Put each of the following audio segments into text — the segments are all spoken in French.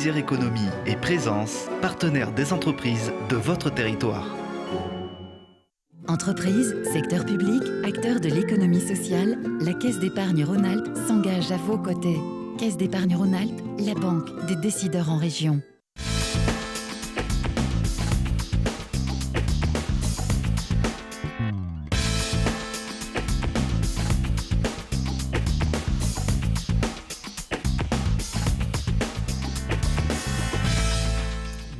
Isère Économie et Présence, partenaire des entreprises de votre territoire. Entreprises, secteur public, acteurs de l'économie sociale, la Caisse d'épargne Rhône-Alpes s'engage à vos côtés. Caisse d'épargne Rhône-Alpes, la banque des décideurs en région.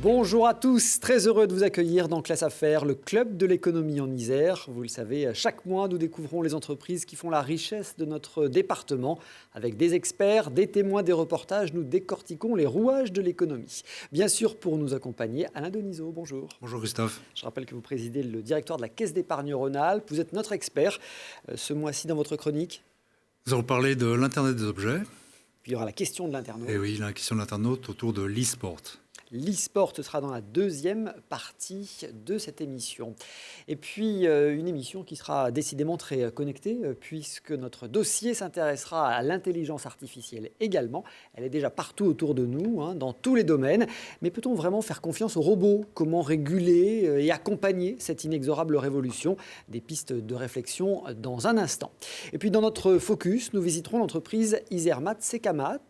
Bonjour à tous, très heureux de vous accueillir dans Classe Affaires, le club de l'économie en Isère. Vous le savez, chaque mois, nous découvrons les entreprises qui font la richesse de notre département. Avec des experts, des témoins, des reportages, nous décortiquons les rouages de l'économie. Bien sûr, pour nous accompagner, Alain Denisot, bonjour. Bonjour Christophe. Je rappelle que vous présidez le directoire de la Caisse d'épargne Rhône-Alpes. Vous êtes notre expert. Ce mois-ci, dans votre chronique, nous allons parler de l'Internet des objets. Puis il y aura la question de l'internaute. Et oui, la question de l'internaute autour de l'e-sport. L'e-sport sera dans la deuxième partie de cette émission. Et puis, une émission qui sera décidément très connectée, puisque notre dossier s'intéressera à l'intelligence artificielle également. Elle est déjà partout autour de nous, dans tous les domaines. Mais peut-on vraiment faire confiance aux robots? Comment réguler et accompagner cette inexorable révolution? Des pistes de réflexion dans un instant. Et puis, dans notre focus, nous visiterons l'entreprise Isermat Sekamat,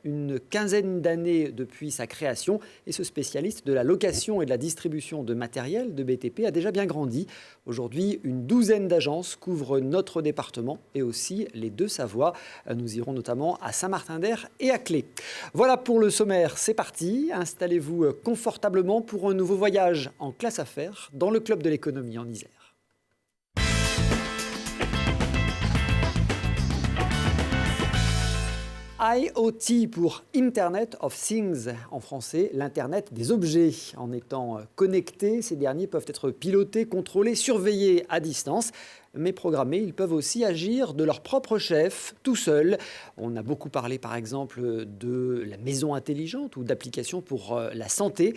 une quinzaine d'années depuis sa création. Et ce spécialiste de la location et de la distribution de matériel de BTP a déjà bien grandi. Aujourd'hui, une douzaine d'agences couvrent notre département et aussi les Deux-Savoies. Nous irons notamment à Saint-Martin-d'Air et à Clé. Voilà pour le sommaire, c'est parti. Installez-vous confortablement pour un nouveau voyage en Classe Affaires dans le club de l'économie en Isère. IoT pour Internet of Things, en français, l'Internet des objets. En étant connectés, ces derniers peuvent être pilotés, contrôlés, surveillés à distance. Mais programmés, ils peuvent aussi agir de leur propre chef, tout seuls. On a beaucoup parlé, par exemple, de la maison intelligente ou d'applications pour la santé.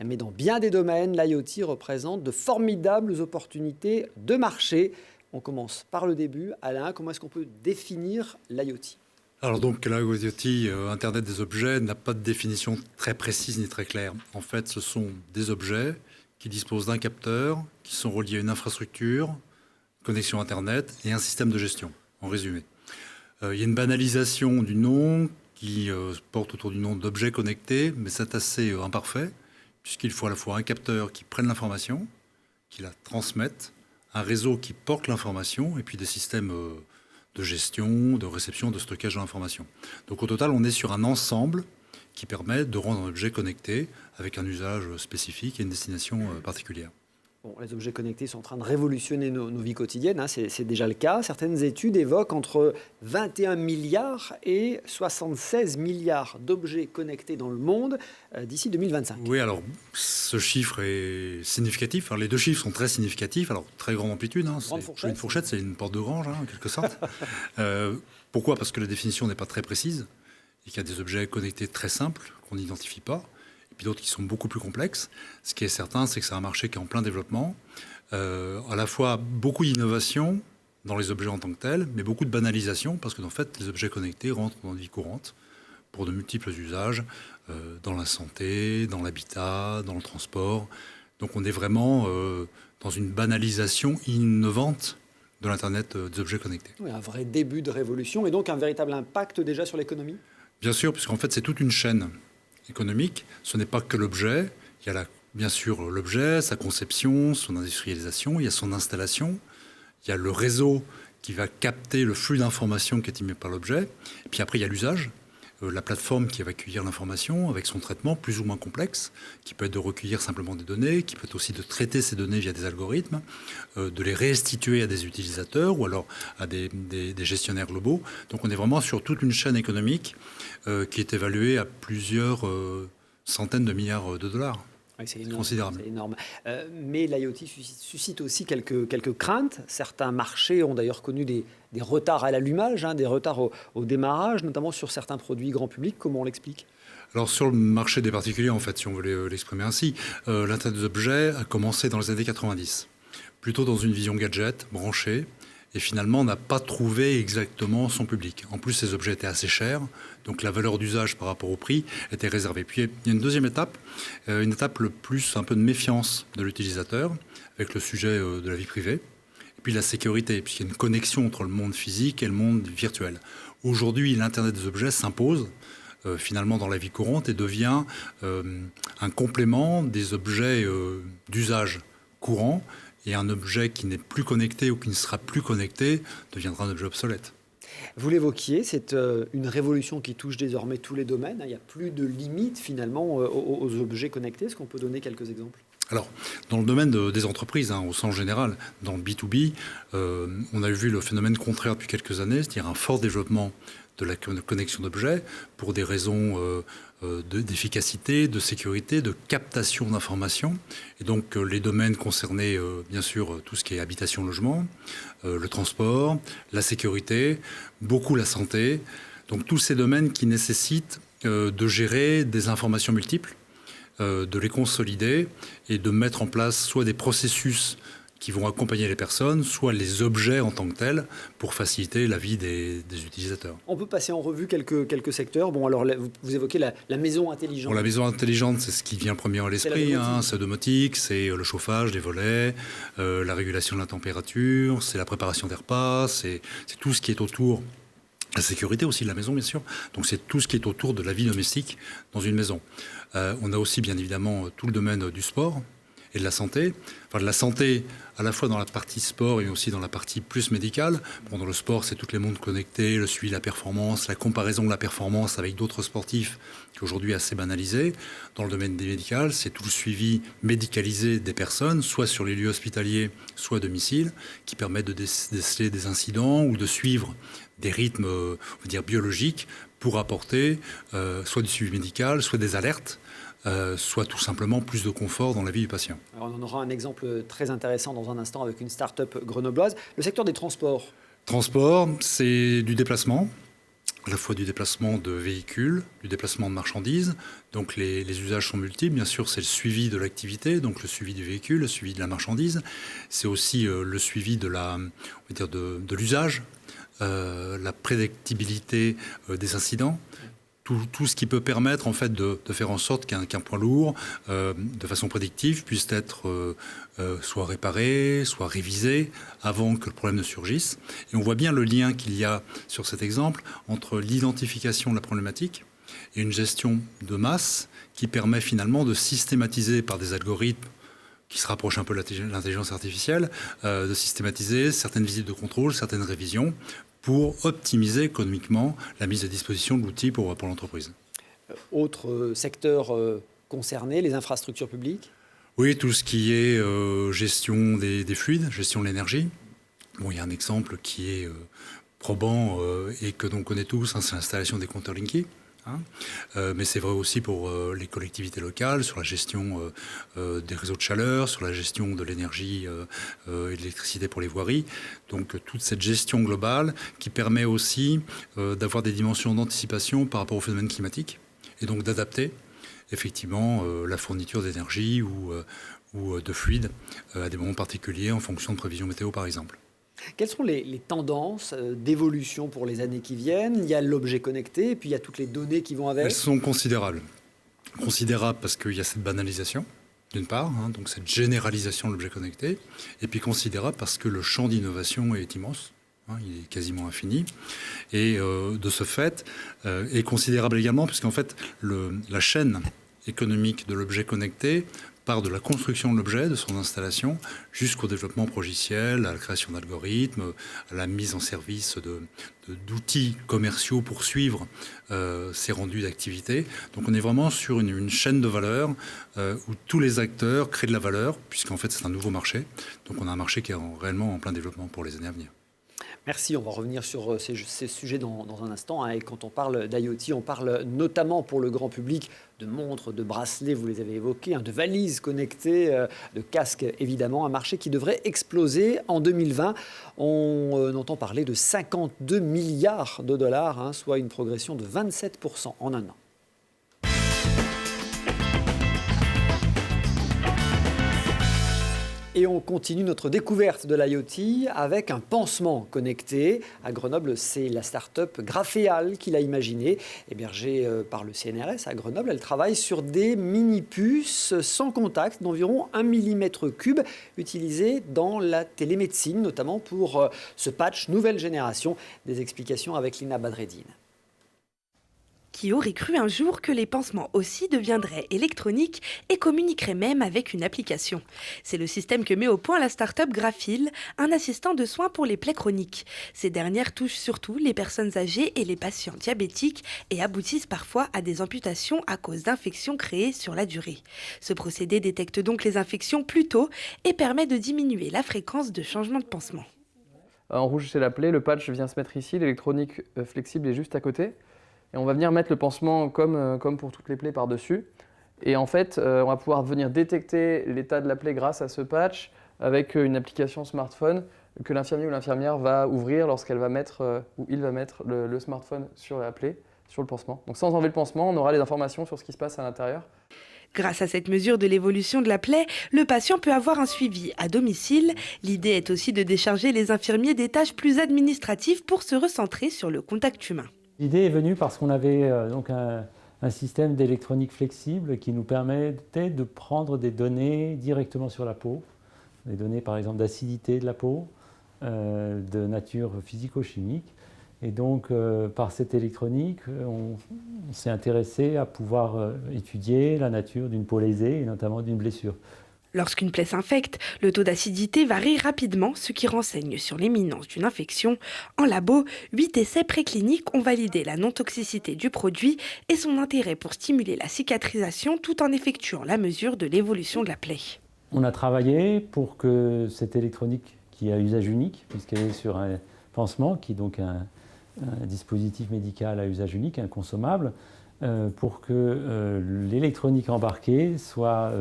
Mais dans bien des domaines, l'IoT représente de formidables opportunités de marché. On commence par le début. Alain, comment est-ce qu'on peut définir l'IoT ? Alors donc l'IoT, Internet des objets, n'a pas de définition très précise ni très claire. En fait, ce sont des objets qui disposent d'un capteur, qui sont reliés à une infrastructure, connexion Internet et un système de gestion, en résumé. Il y a une banalisation du nom qui porte autour du nom d'objets connectés, mais c'est assez imparfait, puisqu'il faut à la fois un capteur qui prenne l'information, qui la transmette, un réseau qui porte l'information, et puis des systèmes de gestion, de réception, de stockage de l'information. Donc au total, on est sur un ensemble qui permet de rendre un objet connecté avec un usage spécifique et une destination particulière. Bon, les objets connectés sont en train de révolutionner nos vies quotidiennes, c'est déjà le cas. Certaines études évoquent entre 21 milliards et 76 milliards d'objets connectés dans le monde d'ici 2025. Oui, alors ce chiffre est significatif. Alors, les deux chiffres sont très significatifs. Alors, très grande amplitude. Une fourchette, c'est une porte de grange, en quelque sorte. Pourquoi ? Parce que la définition n'est pas très précise et qu'il y a des objets connectés très simples qu'on n'identifie pas. Puis d'autres qui sont beaucoup plus complexes. Ce qui est certain, c'est que c'est un marché qui est en plein développement. À la fois beaucoup d'innovation dans les objets en tant que tels, mais beaucoup de banalisation, parce que en fait, les objets connectés rentrent dans la vie courante pour de multiples usages, dans la santé, dans l'habitat, dans le transport. Donc on est vraiment dans une banalisation innovante de l'Internet des objets connectés. Oui, un vrai début de révolution et donc un véritable impact déjà sur l'économie ? Bien sûr, puisqu'en fait, c'est toute une chaîne économique. Ce n'est pas que l'objet. Il y a bien sûr l'objet, sa conception, son industrialisation, il y a son installation, il y a le réseau qui va capter le flux d'informations qui est émis par l'objet. Et puis après, il y a l'usage, la plateforme qui va accueillir l'information avec son traitement plus ou moins complexe, qui peut être de recueillir simplement des données, qui peut être aussi de traiter ces données via des algorithmes, de les restituer à des utilisateurs ou alors à des gestionnaires globaux. Donc on est vraiment sur toute une chaîne économique qui est évaluée à plusieurs centaines de milliards de dollars. Oui, c'est énorme, considérable. C'est énorme. Mais l'IoT suscite aussi quelques craintes. Certains marchés ont d'ailleurs connu des retards à l'allumage, des retards au démarrage, notamment sur certains produits grand public. Comment on l'explique ? Alors sur le marché des particuliers, en fait, si on veut l'exprimer ainsi, l'Internet des objets a commencé dans les années 90. Plutôt dans une vision gadget, branchée, et finalement n'a pas trouvé exactement son public. En plus, ces objets étaient assez chers, donc la valeur d'usage par rapport au prix était réservée. Puis il y a une deuxième étape, une étape le plus un peu de méfiance de l'utilisateur avec le sujet de la vie privée, et puis la sécurité, puisqu'il y a une connexion entre le monde physique et le monde virtuel. Aujourd'hui, l'Internet des objets s'impose finalement dans la vie courante et devient un complément des objets d'usage courant, et un objet qui n'est plus connecté ou qui ne sera plus connecté deviendra un objet obsolète. Vous l'évoquiez, c'est une révolution qui touche désormais tous les domaines. Il n'y a plus de limite finalement aux objets connectés. Est-ce qu'on peut donner quelques exemples ? Alors, dans le domaine des entreprises, au sens général, dans le B2B, on a vu le phénomène contraire depuis quelques années, c'est-à-dire un fort développement de la connexion d'objets pour des raisons d'efficacité, de sécurité, de captation d'informations. Et donc les domaines concernés, bien sûr, tout ce qui est habitation, logement, le transport, la sécurité, beaucoup la santé. Donc tous ces domaines qui nécessitent de gérer des informations multiples, de les consolider et de mettre en place soit des processus qui vont accompagner les personnes, soit les objets en tant que tels, pour faciliter la vie des utilisateurs. On peut passer en revue quelques secteurs. Bon, alors vous évoquez la maison intelligente. Bon, la maison intelligente, c'est ce qui vient premier à l'esprit. C'est la domotique, c'est le chauffage, les volets, la régulation de la température, c'est la préparation des repas, c'est tout ce qui est autour. La sécurité aussi de la maison, bien sûr. Donc c'est tout ce qui est autour de la vie domestique dans une maison. On a aussi, bien évidemment, tout le domaine du sport et de la santé. Enfin, de la santé, à la fois dans la partie sport et aussi dans la partie plus médicale. Bon, dans le sport, c'est toutes les montres connectées, le suivi de la performance, la comparaison de la performance avec d'autres sportifs, qui aujourd'hui est assez banalisé. Dans le domaine des médicales, c'est tout le suivi médicalisé des personnes, soit sur les lieux hospitaliers, soit à domicile, qui permettent de déceler des incidents ou de suivre des rythmes, on va dire, biologiques pour apporter soit du suivi médical, soit des alertes, soit tout simplement plus de confort dans la vie du patient. Alors on en aura un exemple très intéressant dans un instant avec une start-up grenobloise. Le secteur des transports. Transport, c'est du déplacement, à la fois du déplacement de véhicules, du déplacement de marchandises. Donc les usages sont multiples. Bien sûr, c'est le suivi de l'activité, donc le suivi du véhicule, le suivi de la marchandise. C'est aussi le suivi de l'usage, la prédictibilité des incidents. Tout ce qui peut permettre en fait de faire en sorte qu'un point lourd, de façon prédictive, puisse être soit réparé, soit révisé avant que le problème ne surgisse. Et on voit bien le lien qu'il y a sur cet exemple entre l'identification de la problématique et une gestion de masse qui permet finalement de systématiser par des algorithmes qui se rapprochent un peu de l'intelligence artificielle, de systématiser certaines visites de contrôle, certaines révisions, pour optimiser économiquement la mise à disposition de l'outil pour l'entreprise. Autre secteur concerné, les infrastructures publiques ? Oui, tout ce qui est gestion des fluides, gestion de l'énergie. Bon, il y a un exemple qui est probant et que l'on connaît tous, c'est l'installation des compteurs Linky. Mais c'est vrai aussi pour les collectivités locales, sur la gestion des réseaux de chaleur, sur la gestion de l'énergie et de l'électricité pour les voiries. Donc toute cette gestion globale qui permet aussi d'avoir des dimensions d'anticipation par rapport au phénomène climatique et donc d'adapter effectivement la fourniture d'énergie ou de fluide à des moments particuliers en fonction de prévisions météo par exemple. Quelles sont les tendances d'évolution pour les années qui viennent ? Il y a l'objet connecté et puis il y a toutes les données qui vont avec. Elles sont considérables. Considérables parce qu'il y a cette banalisation, d'une part, donc cette généralisation de l'objet connecté, et puis considérable parce que le champ d'innovation est immense, il est quasiment infini, et de ce fait est considérable également puisqu'en fait la chaîne économique de l'objet connecté part de la construction de l'objet, de son installation, jusqu'au développement progiciel, à la création d'algorithmes, à la mise en service d'outils commerciaux pour suivre ces rendus d'activité. Donc on est vraiment sur une chaîne de valeur où tous les acteurs créent de la valeur, puisqu'en fait c'est un nouveau marché. Donc on a un marché qui est réellement en plein développement pour les années à venir. Merci, on va revenir sur ces sujets dans un instant. Et quand on parle d'IoT, on parle notamment pour le grand public de montres, de bracelets, vous les avez évoqués, de valises connectées, de casques évidemment. Un marché qui devrait exploser en 2020. On entend parler de 52 milliards de dollars, soit une progression de 27% en un an. Et on continue notre découverte de l'IoT avec un pansement connecté. À Grenoble, c'est la start-up Graphéal qui l'a imaginé. Hébergée par le CNRS à Grenoble, elle travaille sur des mini-puces sans contact d'environ 1 mm3 utilisées dans la télémédecine, notamment pour ce patch nouvelle génération. Des explications avec Lina Badreddine. Qui aurait cru un jour que les pansements aussi deviendraient électroniques et communiqueraient même avec une application. C'est le système que met au point la start-up Graphéal, un assistant de soins pour les plaies chroniques. Ces dernières touchent surtout les personnes âgées et les patients diabétiques et aboutissent parfois à des amputations à cause d'infections créées sur la durée. Ce procédé détecte donc les infections plus tôt et permet de diminuer la fréquence de changement de pansement. En rouge, c'est la plaie, le patch vient se mettre ici, l'électronique flexible est juste à côté. Et on va venir mettre le pansement comme pour toutes les plaies par-dessus. Et en fait, on va pouvoir venir détecter l'état de la plaie grâce à ce patch avec une application smartphone que l'infirmier ou l'infirmière va ouvrir lorsqu'elle va mettre, ou il va mettre le smartphone sur la plaie, sur le pansement. Donc sans enlever le pansement, on aura les informations sur ce qui se passe à l'intérieur. Grâce à cette mesure de l'évolution de la plaie, le patient peut avoir un suivi à domicile. L'idée est aussi de décharger les infirmiers des tâches plus administratives pour se recentrer sur le contact humain. L'idée est venue parce qu'on avait donc un système d'électronique flexible qui nous permettait de prendre des données directement sur la peau, des données par exemple d'acidité de la peau, de nature physico-chimique. Et donc par cette électronique, on s'est intéressé à pouvoir étudier la nature d'une peau lésée et notamment d'une blessure. Lorsqu'une plaie s'infecte, le taux d'acidité varie rapidement, ce qui renseigne sur l'imminence d'une infection. En labo, 8 essais précliniques ont validé la non-toxicité du produit et son intérêt pour stimuler la cicatrisation tout en effectuant la mesure de l'évolution de la plaie. On a travaillé pour que cette électronique, qui est à usage unique, puisqu'elle est sur un pansement, qui est donc un dispositif médical à usage unique, inconsommable, pour que l'électronique embarquée soit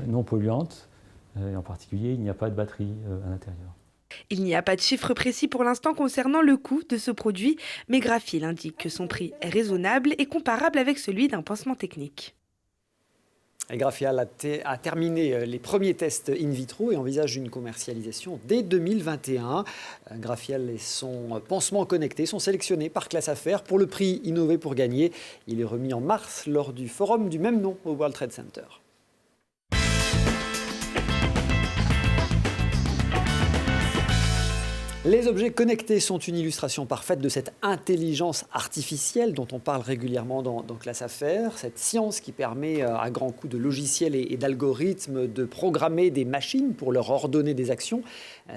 non polluante, et en particulier il n'y a pas de batterie à l'intérieur. Il n'y a pas de chiffre précis pour l'instant concernant le coût de ce produit, mais Graphéal indique que son prix est raisonnable et comparable avec celui d'un pansement technique. Et Graphéal a terminé les premiers tests in vitro et envisage une commercialisation dès 2021. Graphéal et son pansement connecté sont sélectionnés par Classe Affaires pour le prix Innover pour gagner. Il est remis en mars lors du forum du même nom au World Trade Center. Les objets connectés sont une illustration parfaite de cette intelligence artificielle dont on parle régulièrement dans Classe Affaires, cette science qui permet à grands coups de logiciels et d'algorithmes de programmer des machines pour leur ordonner des actions.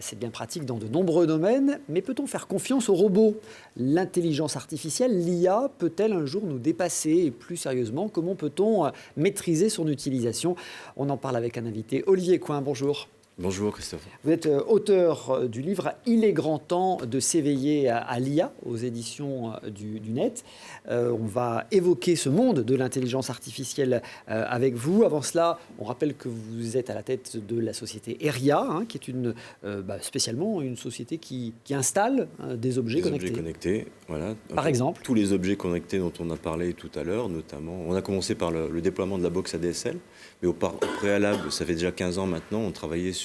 C'est bien pratique dans de nombreux domaines, mais peut-on faire confiance aux robots? L'intelligence artificielle, l'IA, peut-elle un jour nous dépasser? Et plus sérieusement, comment peut-on maîtriser son utilisation? On en parle avec un invité, Olivier Coin, bonjour. Bonjour Christophe. Vous êtes auteur du livre « Il est grand temps de s'éveiller à l'IA » aux éditions du Net. On va évoquer ce monde de l'intelligence artificielle avec vous. Avant cela, on rappelle que vous êtes à la tête de la société Eria, qui est spécialement une société qui installe des objets connectés. Objets connectés, voilà. Par exemple, tous les objets connectés dont on a parlé tout à l'heure, notamment, on a commencé par le déploiement de la box ADSL, mais au préalable, ça fait déjà 15 ans maintenant, on travaillait sur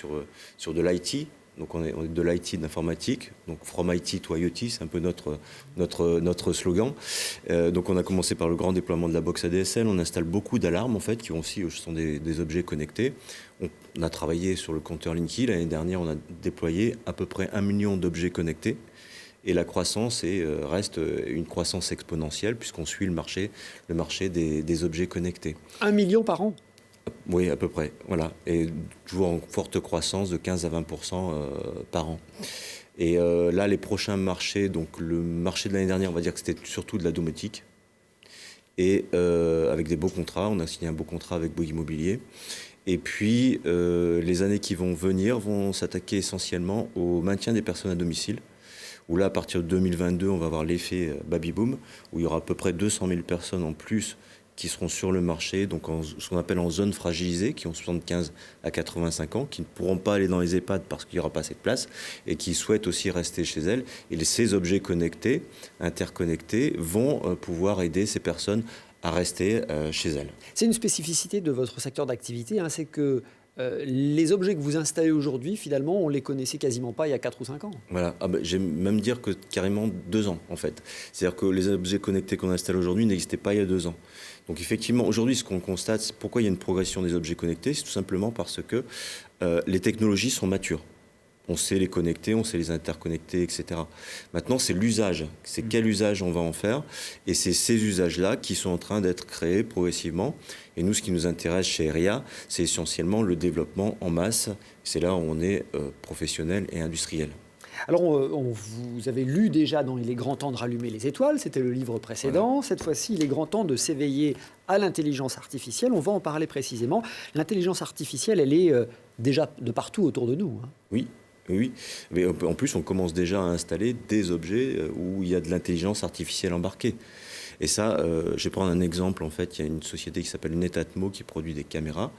de l'IT, donc on est de l'IT, d'informatique, donc From IT to IoT, c'est un peu notre slogan. Donc on a commencé par le grand déploiement de la box ADSL, on installe beaucoup d'alarmes en fait, qui aussi sont des objets connectés. On a travaillé sur le compteur Linky, l'année dernière on a déployé à peu près 1 million d'objets connectés. Et la croissance reste une croissance exponentielle puisqu'on suit le marché des objets connectés. 1 million par an? Oui, à peu près. Voilà. Et toujours en forte croissance de 15 à 20% par an. Et là, les prochains marchés, donc le marché de l'année dernière, on va dire que c'était surtout de la domotique. Et avec des beaux contrats, on a signé un beau contrat avec Bouygues Immobilier. Et puis, les années qui vont venir vont s'attaquer essentiellement au maintien des personnes à domicile. Où là, à partir de 2022, on va avoir l'effet baby-boom, où il y aura à peu près 200 000 personnes en plus qui seront sur le marché, donc ce qu'on appelle en zone fragilisée, qui ont 75 à 85 ans, qui ne pourront pas aller dans les EHPAD parce qu'il n'y aura pas assez de place, et qui souhaitent aussi rester chez elles. Et ces objets connectés, interconnectés, vont pouvoir aider ces personnes à rester chez elles. C'est une spécificité de votre secteur d'activité, c'est que les objets que vous installez aujourd'hui, finalement, on ne les connaissait quasiment pas il y a 4 ou 5 ans. Voilà, j'aime même dire que carrément 2 ans en fait. C'est-à-dire que les objets connectés qu'on installe aujourd'hui n'existaient pas il y a 2 ans. Donc effectivement, aujourd'hui, ce qu'on constate, c'est pourquoi il y a une progression des objets connectés, c'est tout simplement parce que les technologies sont matures. On sait les connecter, on sait les interconnecter, etc. Maintenant, c'est l'usage. C'est quel usage on va en faire. Et c'est ces usages-là qui sont en train d'être créés progressivement. Et nous, ce qui nous intéresse chez RIA, c'est essentiellement le développement en masse. C'est là où on est professionnel et industriel. Alors, vous avez lu déjà dans Il est grand temps de rallumer les étoiles, c'était le livre précédent. Voilà. Cette fois-ci, il est grand temps de s'éveiller à l'intelligence artificielle. On va en parler précisément. L'intelligence artificielle, elle est déjà de partout autour de nous. Hein. Oui, mais en plus, on commence déjà à installer des objets où il y a de l'intelligence artificielle embarquée. Et ça, je vais prendre un exemple. En fait, il y a une société qui s'appelle Netatmo qui produit des caméras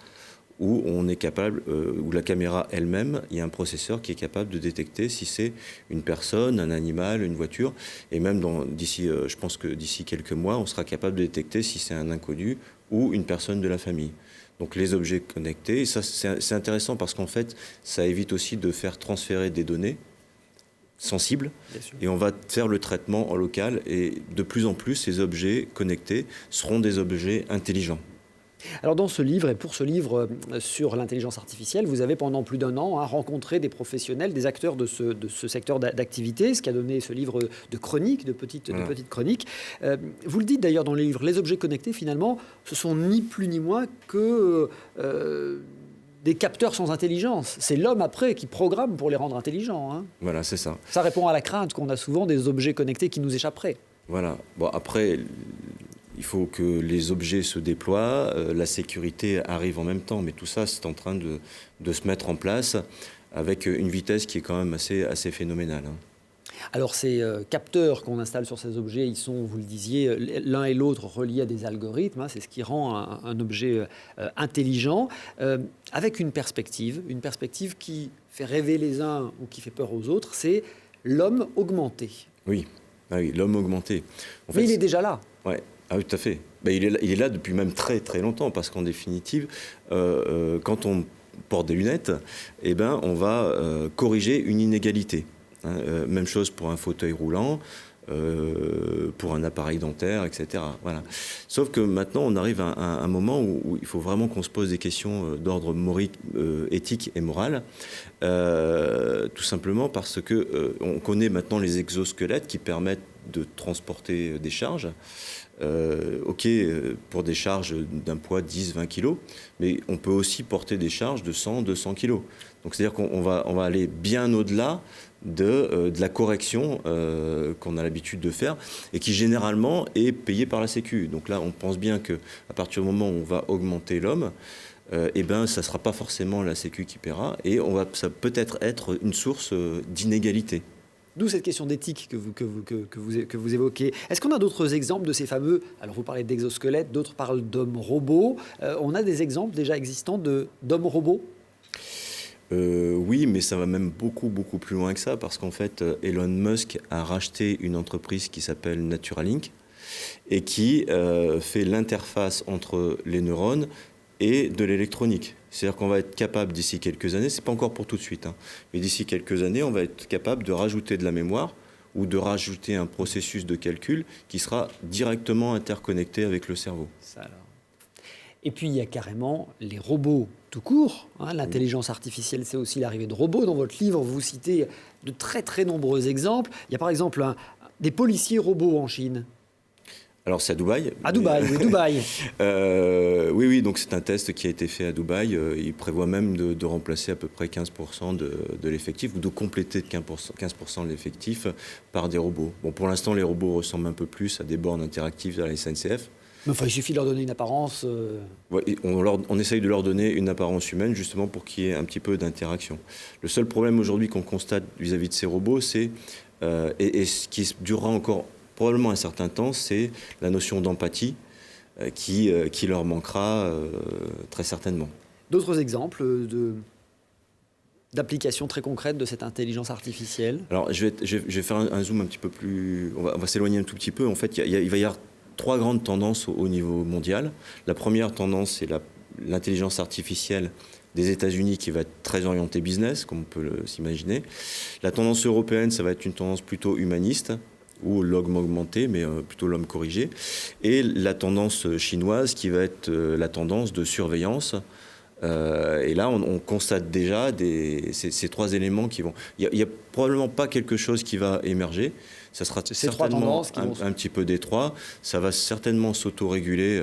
où on est capable, où la caméra elle-même, il y a un processeur qui est capable de détecter si c'est une personne, un animal, une voiture. Et même je pense que d'ici quelques mois, on sera capable de détecter si c'est un inconnu ou une personne de la famille. Donc les objets connectés, et ça c'est intéressant parce qu'en fait, ça évite aussi de faire transférer des données sensibles et on va faire le traitement en local et de plus en plus, ces objets connectés seront des objets intelligents. Alors dans ce livre, et pour ce livre sur l'intelligence artificielle, vous avez pendant plus d'1 an rencontré des professionnels, des acteurs de ce secteur d'activité, ce qui a donné ce livre de chroniques, de petites chroniques. Vous le dites d'ailleurs dans le livre, les objets connectés finalement, ce sont ni plus ni moins que des capteurs sans intelligence. C'est l'homme après qui programme pour les rendre intelligents. Hein. Voilà, c'est ça. Ça répond à la crainte qu'on a souvent des objets connectés qui nous échapperaient. Voilà. Bon, après, il faut que les objets se déploient, la sécurité arrive en même temps, mais tout ça, c'est en train de se mettre en place avec une vitesse qui est quand même assez phénoménale. Hein. Alors ces capteurs qu'on installe sur ces objets, ils sont, vous le disiez, l'un et l'autre reliés à des algorithmes. Hein, c'est ce qui rend un objet intelligent, avec une perspective qui fait rêver les uns ou qui fait peur aux autres, c'est l'homme augmenté. Oui, l'homme augmenté. Mais il est déjà là. Ouais. Ah oui, tout à fait. Ben, il est là depuis même très très longtemps, parce qu'en définitive, quand on porte des lunettes, eh ben, on va corriger une inégalité. Hein, même chose pour un fauteuil roulant, pour un appareil dentaire, etc. Voilà. Sauf que maintenant, on arrive à un moment où il faut vraiment qu'on se pose des questions d'ordre éthique et moral, tout simplement parce que on connaît maintenant les exosquelettes qui permettent de transporter des charges. Pour des charges d'un poids 10-20 kg, mais on peut aussi porter des charges de 100-200 kg. Donc c'est-à-dire qu'on va aller bien au-delà de la correction qu'on a l'habitude de faire et qui généralement est payée par la Sécu. Donc là, on pense bien qu'à partir du moment où on va augmenter l'homme, ça ne sera pas forcément la Sécu qui paiera et ça peut être une source d'inégalité. D'où cette question d'éthique que vous évoquez. Est-ce qu'on a d'autres exemples de ces fameux... Alors vous parlez d'exosquelettes, d'autres parlent d'hommes robots. On a des exemples déjà existants d'hommes robots ? Oui, mais ça va même beaucoup plus loin que ça, parce qu'en fait, Elon Musk a racheté une entreprise qui s'appelle Neuralink et qui fait l'interface entre les neurones et de l'électronique. C'est-à-dire qu'on va être capable d'ici quelques années, c'est pas encore pour tout de suite, hein, mais d'ici quelques années, on va être capable de rajouter de la mémoire ou de rajouter un processus de calcul qui sera directement interconnecté avec le cerveau. Ça alors. Et puis il y a carrément les robots tout court. Hein, l'intelligence artificielle, c'est aussi l'arrivée de robots. Dans votre livre, vous citez de très très nombreux exemples. Il y a par exemple des policiers robots en Chine. Alors c'est à Dubaï. À Dubaï, oui, Dubaï. Oui, donc c'est un test qui a été fait à Dubaï. Il prévoit même de remplacer à peu près 15% de l'effectif, ou de compléter de 15% de l'effectif par des robots. Bon, pour l'instant, les robots ressemblent un peu plus à des bornes interactives de la SNCF. Mais enfin, il suffit de leur donner une apparence... Ouais, on essaye de leur donner une apparence humaine, justement pour qu'il y ait un petit peu d'interaction. Le seul problème aujourd'hui qu'on constate vis-à-vis de ces robots, c'est, et ce qui durera encore probablement un certain temps, c'est la notion d'empathie qui leur manquera très certainement. D'autres exemples d'applications très concrètes de cette intelligence artificielle? Alors, je vais faire un zoom un petit peu plus... On va s'éloigner un tout petit peu. En fait, il va y avoir 3 grandes tendances au niveau mondial. La première tendance, c'est l'intelligence artificielle des États-Unis qui va être très orientée business, comme on peut s'imaginer. La tendance européenne, ça va être une tendance plutôt humaniste, ou l'homme augmenté, mais plutôt l'homme corrigé. Et la tendance chinoise qui va être la tendance de surveillance. Et là, on constate déjà ces trois éléments qui vont... Il n'y a probablement pas quelque chose qui va émerger. Ça sera certainement un petit peu détroit. Ça va certainement s'autoréguler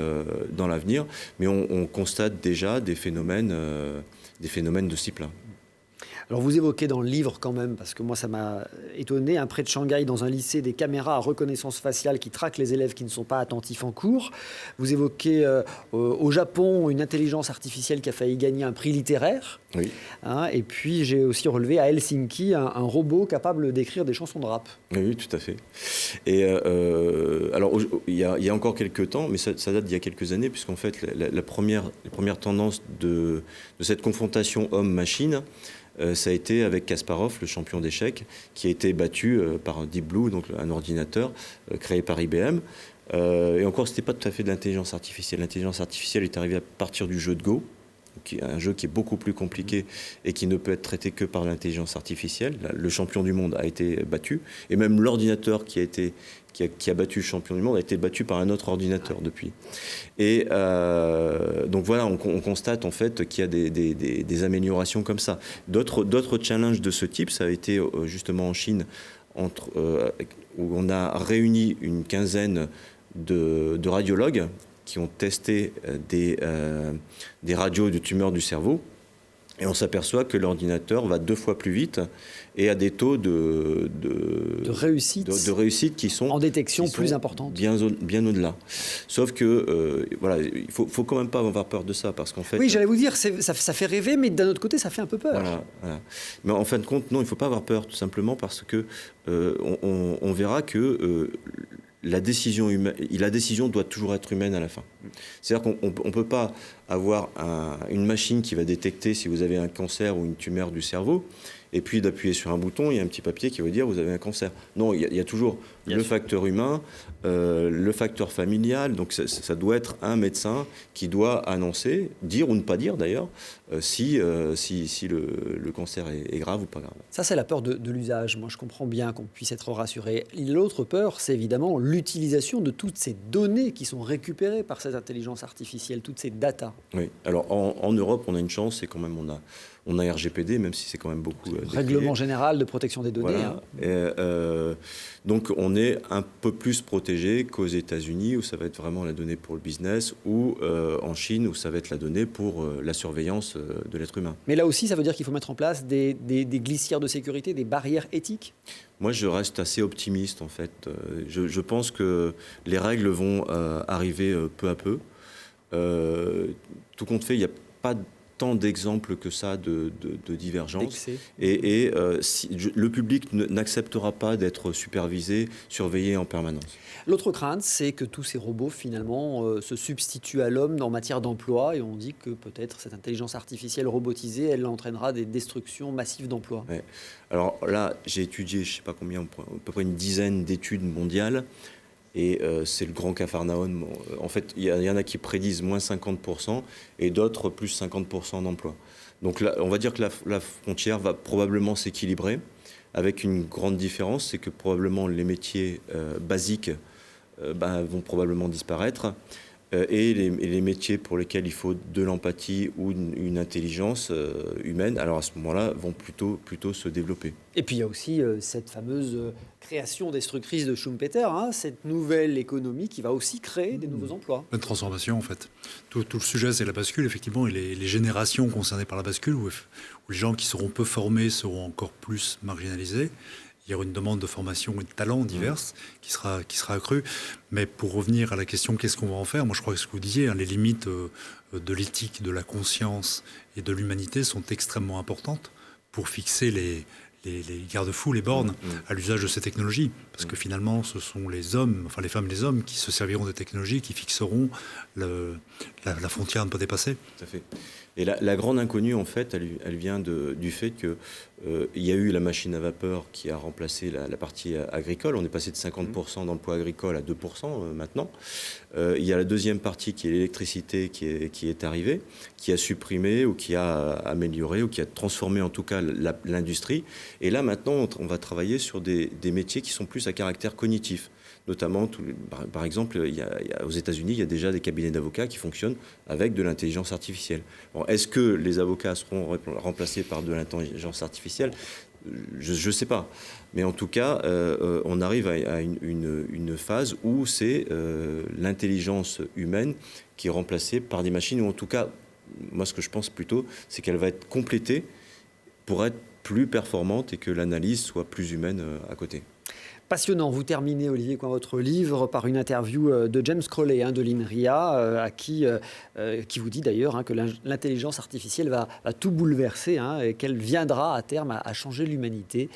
dans l'avenir. Mais on constate déjà des phénomènes de ce type-là. Alors vous évoquez dans le livre quand même, parce que moi ça m'a étonné, près de Shanghai, dans un lycée, des caméras à reconnaissance faciale qui traquent les élèves qui ne sont pas attentifs en cours. Vous évoquez au Japon une intelligence artificielle qui a failli gagner un prix littéraire. Oui. Et puis j'ai aussi relevé à Helsinki un robot capable d'écrire des chansons de rap. Oui, tout à fait. Et alors il y a encore quelques temps, mais ça date d'il y a quelques années, puisqu'en fait les premières tendances de cette confrontation homme-machine, ça a été avec Kasparov, le champion d'échecs, qui a été battu par Deep Blue, donc un ordinateur créé par IBM. Et encore, ce n'était pas tout à fait de l'intelligence artificielle. L'intelligence artificielle est arrivée à partir du jeu de Go, un jeu qui est beaucoup plus compliqué et qui ne peut être traité que par l'intelligence artificielle. Le champion du monde a été battu, et même l'ordinateur qui a battu le champion du monde a été battu par un autre ordinateur depuis. Et donc voilà, on constate en fait qu'il y a des améliorations comme ça. D'autres challenges de ce type, ça a été justement en Chine, où on a réuni une quinzaine de radiologues qui ont testé des radios de tumeurs du cerveau. Et on s'aperçoit que l'ordinateur va 2 fois plus vite et a des taux de réussite qui sont en détection plus importantes. Bien au-delà. Sauf que, voilà, il faut quand même pas avoir peur de ça, parce qu'en fait... Oui, j'allais vous dire, ça fait rêver, mais d'un autre côté, ça fait un peu peur. Voilà. Mais en fin de compte, non, il ne faut pas avoir peur, tout simplement parce que on verra que... La décision doit toujours être humaine à la fin. C'est-à-dire qu'on ne peut pas avoir une machine qui va détecter si vous avez un cancer ou une tumeur du cerveau, et puis d'appuyer sur un bouton, il y a un petit papier qui va dire vous avez un cancer. Non, il y a toujours le facteur humain, le facteur familial. Donc ça doit être un médecin qui doit annoncer, dire ou ne pas dire d'ailleurs, si le cancer est grave ou pas grave. Ça, c'est la peur de l'usage. Moi, je comprends bien qu'on puisse être rassuré. L'autre peur, c'est évidemment l'utilisation de toutes ces données qui sont récupérées par cette intelligence artificielle, toutes ces datas. Oui. Alors en Europe, on a une chance, c'est quand même on a RGPD, même si c'est quand même beaucoup... Règlement général de protection des données. Voilà. Donc on est un peu plus protégé qu'aux États-Unis, où ça va être vraiment la donnée pour le business, ou en Chine, où ça va être la donnée pour la surveillance de l'être humain. Mais là aussi, ça veut dire qu'il faut mettre en place des glissières de sécurité, des barrières éthiques ? Moi, je reste assez optimiste, en fait. Je pense que les règles vont arriver peu à peu. Tout compte fait, il n'y a pas tant d'exemples que ça de divergence. Et le public n'acceptera pas d'être supervisé, surveillé en permanence. L'autre crainte, c'est que tous ces robots, finalement, se substituent à l'homme en matière d'emploi. Et on dit que peut-être cette intelligence artificielle robotisée, elle entraînera des destructions massives d'emplois. Ouais. Alors là, j'ai étudié, je ne sais pas combien, à peu près une dizaine d'études mondiales. Et c'est le grand capharnaüm. En fait, il y en a qui prédisent moins 50% et d'autres plus 50% d'emplois. Donc là, on va dire que la frontière va probablement s'équilibrer, avec une grande différence, c'est que probablement les métiers basiques vont probablement disparaître. Et les métiers pour lesquels il faut de l'empathie ou une intelligence humaine, alors à ce moment-là, vont plutôt se développer. Et puis il y a aussi cette fameuse création destructrice de Schumpeter, cette nouvelle économie qui va aussi créer des nouveaux emplois. Une transformation en fait. Tout le sujet c'est la bascule effectivement, et les générations concernées par la bascule, où les gens qui seront peu formés seront encore plus marginalisés. Il y aura une demande de formation et de talents diverses qui sera accrue. Mais pour revenir à la question, qu'est-ce qu'on va en faire ? Moi, je crois que ce que vous disiez, les limites de l'éthique, de la conscience et de l'humanité sont extrêmement importantes pour fixer les garde-fous, les bornes à l'usage de ces technologies. Parce que finalement, ce sont les hommes, enfin les femmes et les hommes qui se serviront des technologies, qui fixeront la frontière à ne pas dépasser. Tout à fait. Et la grande inconnue, en fait, elle vient du fait qu'il y a eu la machine à vapeur qui a remplacé la partie agricole. On est passé de 50% d'emplois agricoles à 2% maintenant. Il y a la deuxième partie qui est l'électricité qui est arrivée, qui a supprimé ou qui a amélioré ou qui a transformé en tout cas l'industrie. Et là, maintenant, on va travailler sur des métiers qui sont plus à caractère cognitif. Notamment, par exemple, aux États-Unis, il y a déjà des cabinets d'avocats qui fonctionnent avec de l'intelligence artificielle. Bon, est-ce que les avocats seront remplacés par de l'intelligence artificielle ? Je ne sais pas. Mais en tout cas, on arrive à une phase où c'est l'intelligence humaine qui est remplacée par des machines, ou en tout cas, moi ce que je pense plutôt, c'est qu'elle va être complétée pour être plus performante et que l'analyse soit plus humaine à côté. Passionnant. Vous terminez, Olivier Coin, votre livre par une interview de James Crowley de l'INRIA, qui vous dit d'ailleurs que l'intelligence artificielle va tout bouleverser et qu'elle viendra à terme à changer l'humanité.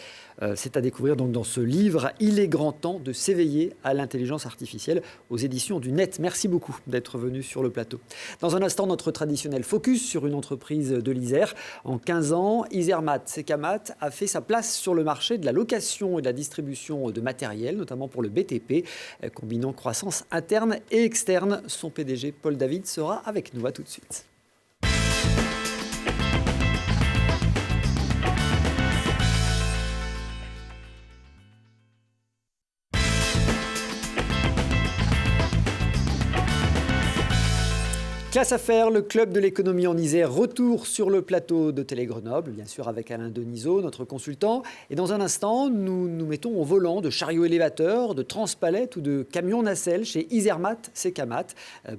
C'est à découvrir donc dans ce livre. Il est grand temps de s'éveiller à l'intelligence artificielle aux éditions du Net. Merci beaucoup d'être venu sur le plateau. Dans un instant, notre traditionnel focus sur une entreprise de l'Isère. En 15 ans, Isermat Secamat a fait sa place sur le marché de la location et de la distribution de matériel, notamment pour le BTP, combinant croissance interne et externe. Son PDG, Paul David, sera avec nous. À tout de suite. Classe Affaires, le club de l'économie en Isère, retour sur le plateau de Télé Grenoble, bien sûr avec Alain Denisot, notre consultant. Et dans un instant, nous nous mettons au volant de chariots élévateurs, de transpalettes ou de camions nacelles chez Isermat Secamat,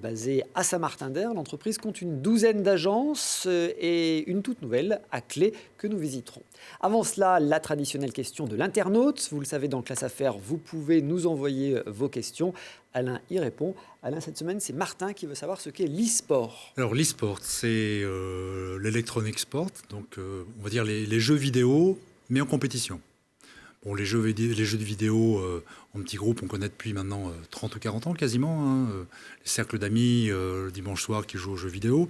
basé à Saint-Martin-d'Air. L'entreprise compte une douzaine d'agences et une toute nouvelle à Clé que nous visiterons. Avant cela, la traditionnelle question de l'internaute. Vous le savez, dans Classe Affaires, vous pouvez nous envoyer vos questions. Alain y répond. Alain, cette semaine, c'est Martin qui veut savoir ce qu'est l'e-sport. Alors l'e-sport, c'est l'electronic sport, donc on va dire les jeux vidéo, mais en compétition. Bon, les jeux de vidéo en petits groupes, on connaît depuis maintenant 30 ou 40 ans quasiment. Les cercles d'amis le dimanche soir qui jouent aux jeux vidéo.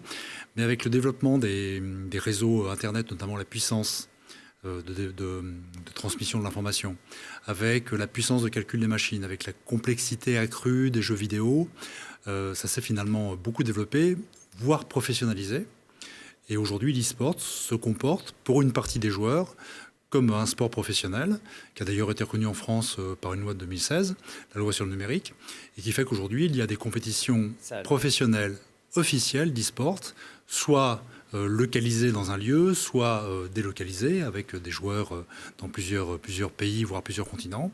Mais avec le développement des réseaux Internet, notamment la puissance de transmission de l'information, avec la puissance de calcul des machines, avec la complexité accrue des jeux vidéo, ça s'est finalement beaucoup développé, voire professionnalisé. Et aujourd'hui, l'e-sport se comporte, pour une partie des joueurs, comme un sport professionnel, qui a d'ailleurs été reconnu en France par une loi de 2016, la loi sur le numérique, et qui fait qu'aujourd'hui, il y a des compétitions professionnelles officielles d'e-sport, soit localisées dans un lieu, soit délocalisées, avec des joueurs dans plusieurs pays, voire plusieurs continents.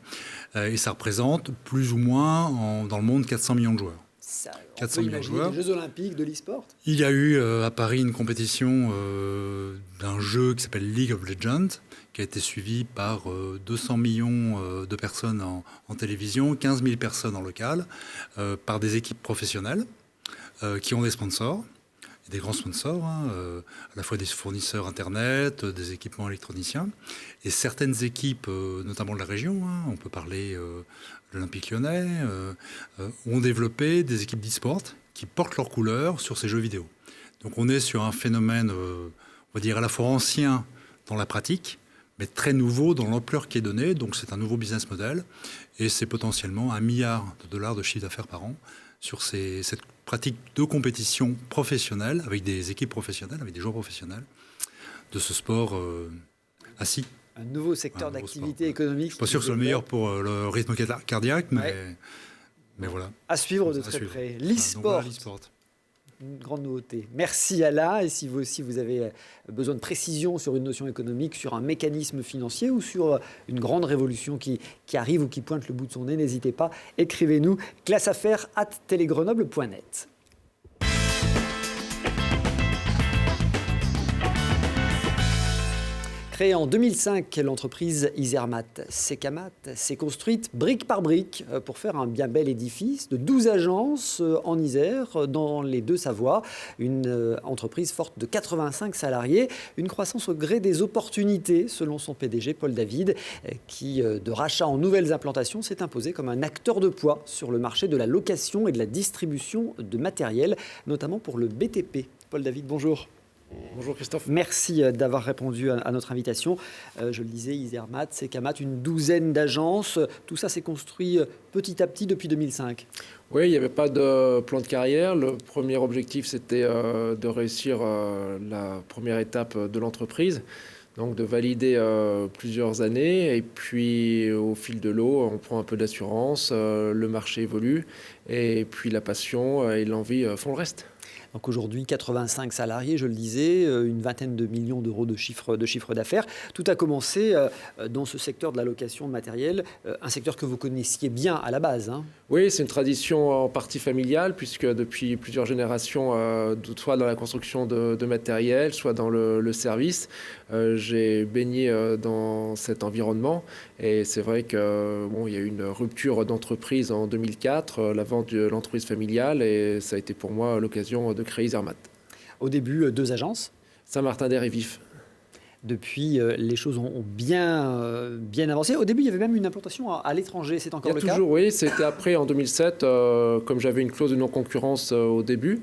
Et ça représente plus ou moins, dans le monde, 400 millions de joueurs. Ça, on peut imaginer les Jeux Olympiques de l'e-sport. Il y a eu à Paris une compétition d'un jeu qui s'appelle League of Legends, qui a été suivi par 200 millions de personnes en télévision, 15 000 personnes en local, par des équipes professionnelles qui ont des sponsors, des grands sponsors, à la fois des fournisseurs Internet, des équipements électroniciens. Et certaines équipes, notamment de la région, on peut parler de l'Olympique Lyonnais, ont développé des équipes d'e-sport qui portent leurs couleurs sur ces jeux vidéo. Donc on est sur un phénomène, on va dire, à la fois ancien dans la pratique, mais très nouveau dans l'ampleur qui est donnée. Donc c'est un nouveau business model et c'est potentiellement $1 milliard de chiffre d'affaires par an sur cette pratique de compétition professionnelle avec des équipes professionnelles, avec des joueurs professionnels de ce sport assis. Un nouveau secteur d'activité économique. Je ne suis pas sûr que ce soit le meilleur pour le rythme cardiaque, mais voilà. À suivre de très près. L'e-sport. Une grande nouveauté. Merci Alain. Et si vous aussi vous avez besoin de précision sur une notion économique, sur un mécanisme financier ou sur une grande révolution qui arrive ou qui pointe le bout de son nez, n'hésitez pas, écrivez-nous classeaffaires@telegrenoble.net. Créée en 2005, l'entreprise Isermat Secamat s'est construite brique par brique pour faire un bien bel édifice de 12 agences en Isère, dans les Deux-Savoies. Une entreprise forte de 85 salariés, une croissance au gré des opportunités, selon son PDG Paul David, qui, de rachat en nouvelles implantations, s'est imposé comme un acteur de poids sur le marché de la location et de la distribution de matériel, notamment pour le BTP. Paul David, bonjour. Bonjour Christophe. Merci d'avoir répondu à notre invitation. Je le disais, Isermat, Secamat, une douzaine d'agences. Tout ça s'est construit petit à petit depuis 2005. Oui, il n'y avait pas de plan de carrière. Le premier objectif, c'était de réussir la première étape de l'entreprise. Donc de valider plusieurs années. Et puis au fil de l'eau, on prend un peu d'assurance, le marché évolue. Et puis la passion et l'envie font le reste. Donc aujourd'hui, 85 salariés, je le disais, une vingtaine de millions d'euros de chiffre d'affaires. Tout a commencé dans ce secteur de la location de matériel, un secteur que vous connaissiez bien à la base. Hein. Oui, c'est une tradition en partie familiale, puisque depuis plusieurs générations, soit dans la construction de matériel, soit dans le service, j'ai baigné dans cet environnement. Et c'est vrai qu'il y a eu une rupture d'entreprise en 2004, la vente de l'entreprise familiale, et ça a été pour moi l'occasion de créer Isermat. Au début, 2 agences. Saint-Martin-d'Air et Vif. Depuis, les choses ont bien avancé. Au début, il y avait même une implantation à l'étranger. C'est encore le cas ? Toujours, oui. C'était après, en 2007, comme j'avais une clause de non-concurrence au début,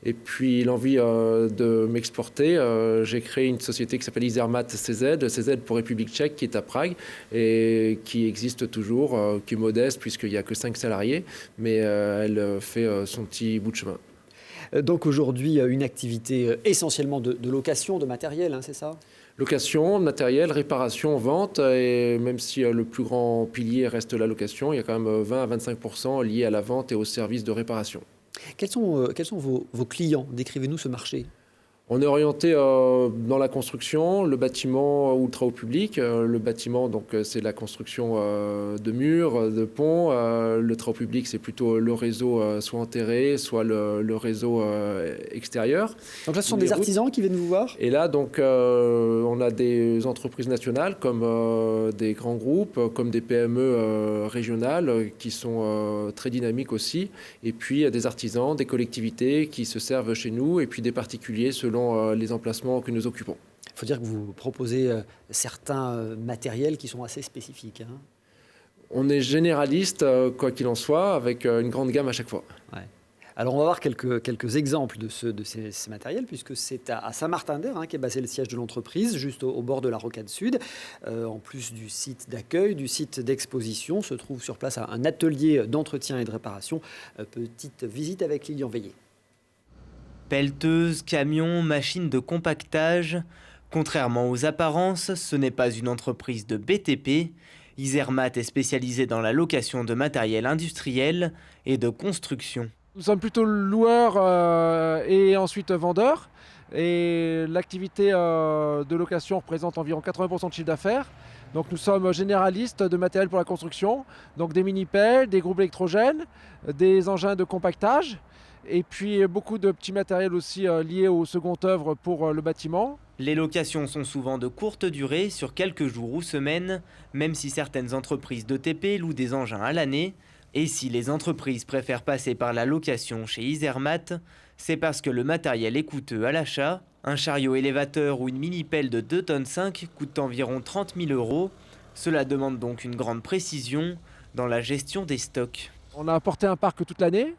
et puis l'envie de m'exporter, j'ai créé une société qui s'appelle Isermat CZ pour République tchèque, qui est à Prague, et qui existe toujours, qui est modeste, puisqu'il n'y a que 5 salariés, mais elle fait son petit bout de chemin. Donc aujourd'hui, une activité essentiellement de location de matériel, hein, c'est ça ? Location, matériel, réparation, vente, et même si le plus grand pilier reste la location, il y a quand même 20 à 25% liés à la vente et aux services de réparation. Quels sont vos clients ? Décrivez-nous ce marché. On est orienté dans la construction, le bâtiment ou le travaux publics. Le bâtiment, donc, c'est la construction de murs, de ponts. Le travaux public, c'est plutôt le réseau soit enterré, soit le réseau extérieur. Donc là, ce sont des artisans qui viennent vous voir ? Et là, donc, on a des entreprises nationales comme des grands groupes, comme des PME régionales qui sont très dynamiques aussi. Et puis des artisans, des collectivités qui se servent chez nous, et puis des particuliers selon les emplacements que nous occupons. Il faut dire que vous proposez certains matériels qui sont assez spécifiques. Hein. On est généraliste, quoi qu'il en soit, avec une grande gamme à chaque fois. Ouais. Alors on va voir quelques exemples de ces matériels, puisque c'est à Saint-Martin-d'Air qu'est basé le siège de l'entreprise, juste au bord de la Rocade Sud. En plus du site d'accueil, du site d'exposition, se trouve sur place un atelier d'entretien et de réparation. Petite visite avec Lilian Veillé. Pelleteuse, camion, machine de compactage. Contrairement aux apparences, ce n'est pas une entreprise de BTP. Isermat est spécialisée dans la location de matériel industriel et de construction. Nous sommes plutôt loueurs et ensuite vendeurs. Et l'activité de location représente environ 80% de chiffre d'affaires. Donc nous sommes généralistes de matériel pour la construction, donc des mini-pelles, des groupes électrogènes, des engins de compactage, et puis beaucoup de petits matériels aussi liés au second œuvre pour le bâtiment. Les locations sont souvent de courte durée, sur quelques jours ou semaines, même si certaines entreprises d'ETP louent des engins à l'année. Et si les entreprises préfèrent passer par la location chez Isermat, c'est parce que le matériel est coûteux à l'achat. Un chariot élévateur ou une mini-pelle de 2,5 tonnes coûte environ 30 000 €. Cela demande donc une grande précision dans la gestion des stocks. On a apporté un parc toute l'année,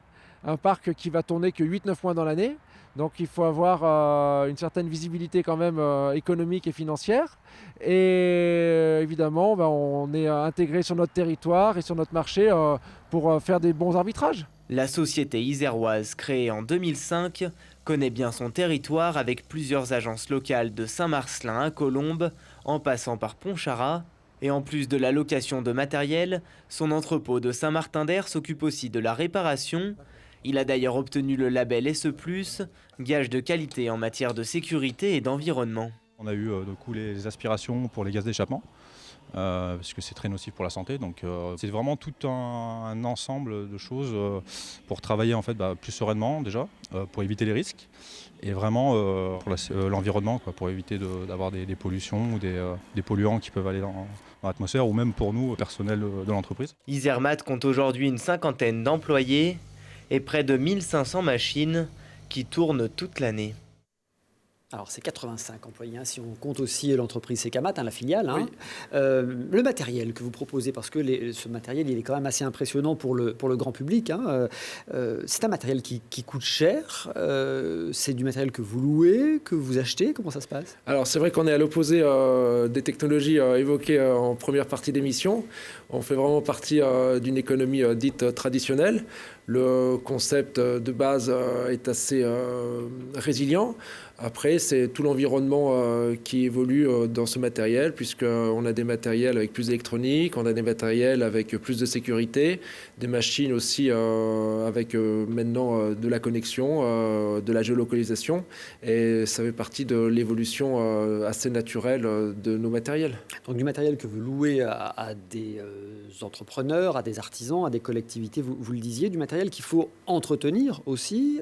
un parc qui va tourner que 8-9 mois dans l'année. Donc il faut avoir une certaine visibilité quand même économique et financière. Et évidemment, on est intégré sur notre territoire et sur notre marché pour faire des bons arbitrages. La société iséroise, créée en 2005, connaît bien son territoire avec plusieurs agences locales de Saint-Marcelin à Colombes, en passant par Pontcharrat. Et en plus de la location de matériel, son entrepôt de Saint-Martin-d'Air s'occupe aussi de la réparation. Il a d'ailleurs obtenu le label SE+, gage de qualité en matière de sécurité et d'environnement. On a eu les aspirations pour les gaz d'échappement. parce que c'est très nocif pour la santé. Donc c'est vraiment tout un ensemble de choses pour travailler en fait, plus sereinement déjà, pour éviter les risques, et vraiment pour l'environnement, pour éviter d'avoir des pollutions ou des polluants qui peuvent aller dans l'atmosphère, ou même pour nous, personnel de l'entreprise. Isermat compte aujourd'hui une 50aine d'employés et près de 1500 machines qui tournent toute l'année. Alors, c'est 85 employés, si on compte aussi l'entreprise Secamat, la filiale. Oui. Le matériel que vous proposez, parce que ce matériel, il est quand même assez impressionnant pour le grand public. C'est un matériel qui coûte cher. C'est du matériel que vous louez, que vous achetez. Comment ça se passe? Alors, c'est vrai qu'on est à l'opposé des technologies évoquées en première partie d'émission. On fait vraiment partie d'une économie dite traditionnelle. Le concept de base est assez résilient. Après, c'est tout l'environnement qui évolue dans ce matériel, puisqu'on a des matériels avec plus d'électronique, on a des matériels avec plus de sécurité, des machines aussi avec maintenant de la connexion, de la géolocalisation. Et ça fait partie de l'évolution assez naturelle de nos matériels. Donc du matériel que vous louez à des entrepreneurs, à des artisans, à des collectivités, vous le disiez, du matériel qu'il faut entretenir aussi.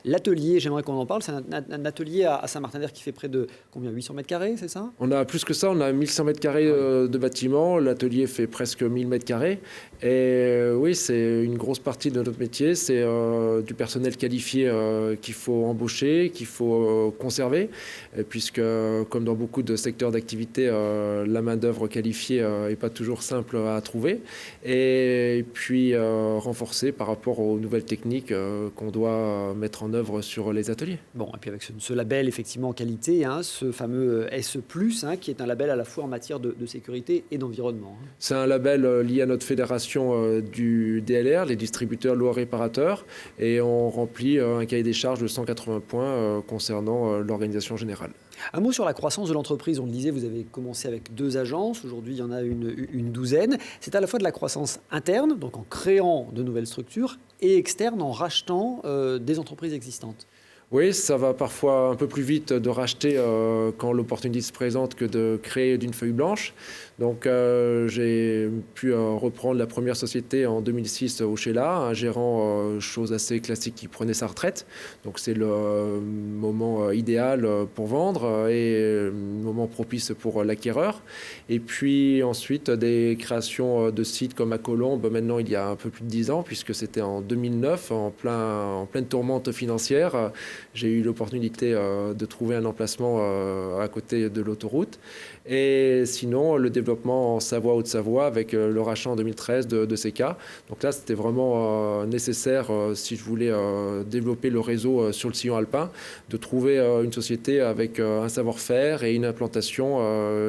L'atelier, j'aimerais qu'on en parle, c'est un atelier à Saint-Martin-d'Hers qui fait près de combien, 800 mètres carrés, c'est ça? On a plus que ça, on a 1100 mètres carrés de bâtiment, l'atelier fait presque 1000 mètres carrés. Et oui, c'est une grosse partie de notre métier, c'est du personnel qualifié qu'il faut embaucher, qu'il faut conserver, puisque comme dans beaucoup de secteurs d'activité, la main-d'œuvre qualifiée n'est pas toujours simple à trouver. Et puis renforcer par rapport aux nouvelles techniques qu'on doit mettre en œuvre sur les ateliers. Bon, et puis avec ce label effectivement qualité, ce fameux SE+, qui est un label à la fois en matière de sécurité et d'environnement. C'est un label lié à notre fédération du DLR, les distributeurs lois réparateurs, et on remplit un cahier des charges de 180 points concernant l'organisation générale. Un mot sur la croissance de l'entreprise. On le disait, vous avez commencé avec 2 agences. Aujourd'hui, il y en a une douzaine. C'est à la fois de la croissance interne, donc en créant de nouvelles structures, et externe, en rachetant des entreprises existantes. Oui, ça va parfois un peu plus vite de racheter quand l'opportunité se présente que de créer d'une feuille blanche. Donc j'ai pu reprendre la première société en 2006 au Sheila, un gérant, chose assez classique, qui prenait sa retraite. Donc c'est le moment idéal pour vendre et le moment propice pour l'acquéreur. Et puis ensuite des créations de sites comme à Colombes, maintenant il y a un peu plus de 10 ans, puisque c'était en 2009, en pleine tourmente financière. J'ai eu l'opportunité de trouver un emplacement à côté de l'autoroute. Et sinon, le développement en Savoie, Haute-Savoie, avec le rachat en 2013 de CECA. Donc là, c'était vraiment nécessaire, si je voulais développer le réseau sur le sillon alpin, de trouver une société avec un savoir-faire et une implantation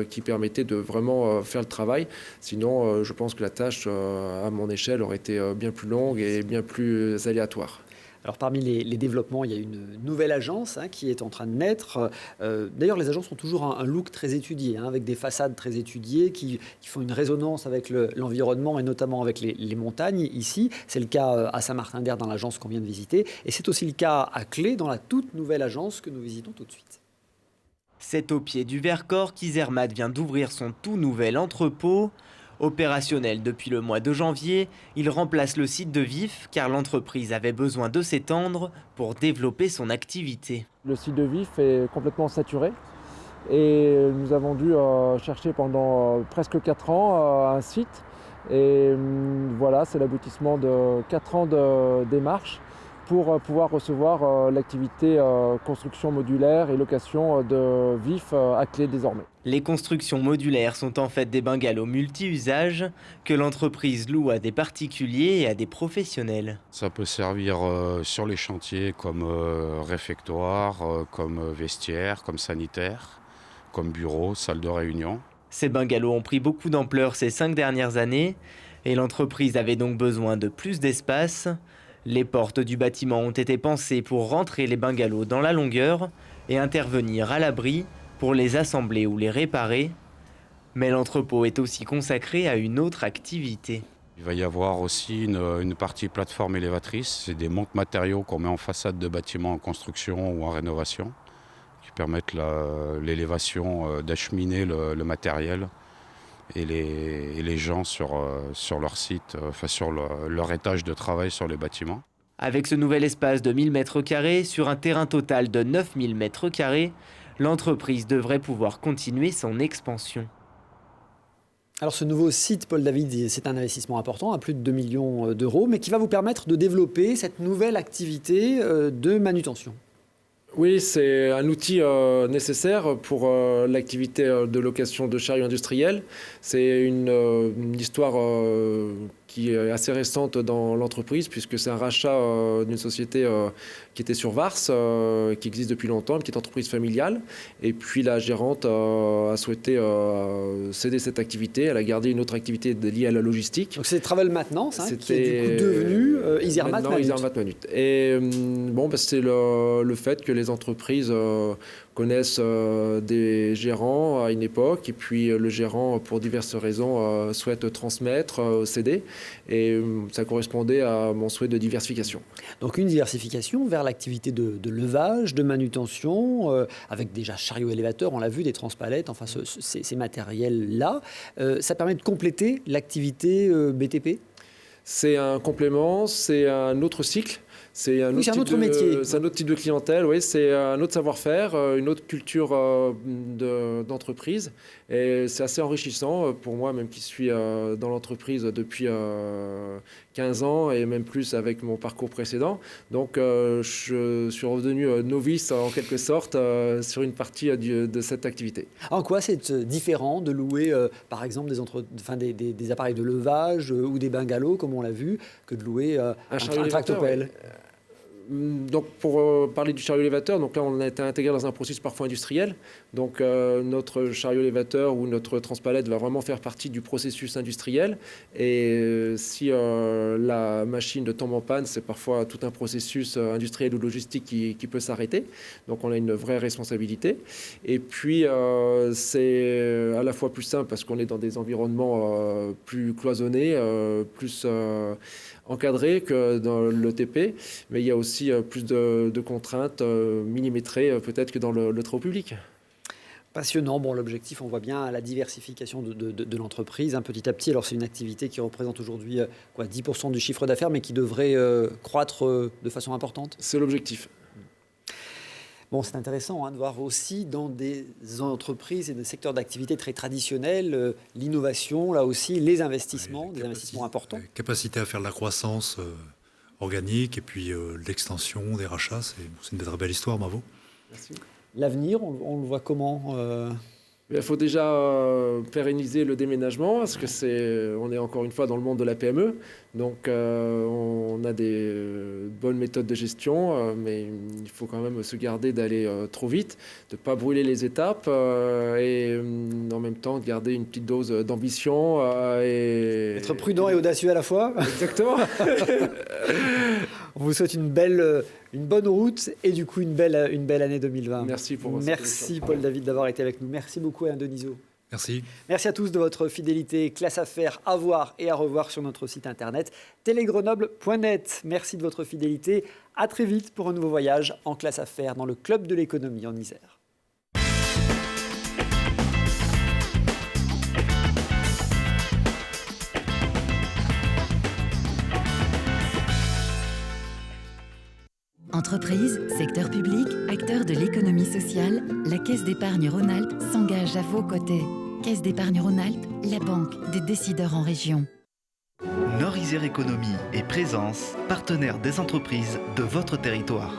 qui permettait de vraiment faire le travail. Sinon, je pense que la tâche, à mon échelle, aurait été bien plus longue et bien plus aléatoire. Alors parmi les développements, il y a une nouvelle agence qui est en train de naître. D'ailleurs, les agences ont toujours un look très étudié, avec des façades très étudiées qui font une résonance avec l'environnement et notamment avec les montagnes ici. C'est le cas à Saint-Martin-d'Hers dans l'agence qu'on vient de visiter. Et c'est aussi le cas à Clé dans la toute nouvelle agence que nous visitons tout de suite. C'est au pied du Vercors qu'Isermat vient d'ouvrir son tout nouvel entrepôt. Opérationnel depuis le mois de janvier, il remplace le site de Vif car l'entreprise avait besoin de s'étendre pour développer son activité. Le site de Vif est complètement saturé et nous avons dû chercher pendant presque 4 ans un site. Et voilà, c'est l'aboutissement de 4 ans de démarches pour pouvoir recevoir l'activité construction modulaire et location de Vif à Clé désormais. Les constructions modulaires sont en fait des bungalows multi-usages que l'entreprise loue à des particuliers et à des professionnels. Ça peut servir sur les chantiers comme réfectoire, comme vestiaire, comme sanitaire, comme bureau, salle de réunion. Ces bungalows ont pris beaucoup d'ampleur ces 5 dernières années et l'entreprise avait donc besoin de plus d'espace. Les portes du bâtiment ont été pensées pour rentrer les bungalows dans la longueur et intervenir à l'abri pour les assembler ou les réparer. Mais l'entrepôt est aussi consacré à une autre activité. Il va y avoir aussi une partie plateforme élévatrice. C'est des montes matériaux qu'on met en façade de bâtiments en construction ou en rénovation qui permettent l'élévation, d'acheminer le matériel et les gens sur leur site, sur leur étage de travail sur les bâtiments. Avec ce nouvel espace de 1000 m² sur un terrain total de 9000 m², l'entreprise devrait pouvoir continuer son expansion. Alors ce nouveau site, Paul David, c'est un investissement important, à plus de 2 millions d'euros, mais qui va vous permettre de développer cette nouvelle activité de manutention. Oui, c'est un outil nécessaire pour l'activité de location de chariots industriels. C'est une histoire qui est assez récente dans l'entreprise, puisque c'est un rachat d'une société qui était sur Vars, qui existe depuis longtemps, une petite entreprise familiale. Et puis la gérante a souhaité céder cette activité. Elle a gardé une autre activité liée à la logistique. Donc c'est Travel Maintenance, qui est du coup devenu Isermat Manut. Et c'est le fait que les entreprises connaissent des gérants à une époque, et puis le gérant, pour diverses raisons, souhaite transmettre, céder. Et ça correspondait à mon souhait de diversification. Donc une diversification vers l'activité de levage, de manutention, avec déjà chariot élévateur, on l'a vu, des transpalettes, enfin ces matériels-là. Ça permet de compléter l'activité BTP ? C'est un complément, c'est un autre cycle. C'est un autre métier. C'est un autre type de clientèle, oui. C'est un autre savoir-faire, une autre culture d'entreprise. Et c'est assez enrichissant pour moi, même qui suis dans l'entreprise depuis 15 ans et même plus avec mon parcours précédent. Donc je suis revenu novice en quelque sorte sur une partie de cette activité. En quoi c'est différent de louer par exemple des appareils de levage ou des bungalows comme on l'a vu, que de louer un tractopelle? Donc pour parler du chariot élévateur, donc là on a été intégré dans un processus parfois industriel. Donc notre chariot élévateur ou notre transpalette va vraiment faire partie du processus industriel. Et si la machine tombe en panne, c'est parfois tout un processus industriel ou logistique qui peut s'arrêter. Donc on a une vraie responsabilité. Et puis c'est à la fois plus simple parce qu'on est dans des environnements plus cloisonnés, plus encadré que dans l'ETP, mais il y a aussi plus de contraintes millimétrées peut-être que dans le travaux public. Passionnant. Bon, l'objectif, on voit bien la diversification de l'entreprise petit à petit. Alors, c'est une activité qui représente aujourd'hui 10% du chiffre d'affaires, mais qui devrait croître de façon importante. C'est l'objectif. Bon, c'est intéressant de voir aussi dans des entreprises et des secteurs d'activité très traditionnels, l'innovation, là aussi, les investissements, des investissements importants. Capacité à faire de la croissance organique et puis l'extension des rachats, c'est une très belle histoire, bravo. Merci. L'avenir, on le voit comment Il faut déjà pérenniser le déménagement, parce que on est encore une fois dans le monde de la PME. Donc on a des bonnes méthodes de gestion, mais il faut quand même se garder d'aller trop vite, de ne pas brûler les étapes et en même temps de garder une petite dose d'ambition. Être prudent et audacieux à la fois. Exactement. On vous souhaite une bonne route et du coup une belle année 2020. Merci pour votre Merci Paul David d'avoir été avec nous. Merci beaucoup Alain Denisot. Merci. Merci à tous de votre fidélité. Classe Affaires à voir et à revoir sur notre site internet télégrenoble.net. Merci de votre fidélité. À très vite pour un nouveau voyage en Classe Affaires dans le club de l'économie en Isère. Entreprises, secteur public, acteurs de l'économie sociale, la Caisse d'épargne Rhône-Alpes s'engage à vos côtés. Caisse d'épargne Rhône-Alpes, la banque des décideurs en région. Nord-Isère Économie et Présence, partenaires des entreprises de votre territoire.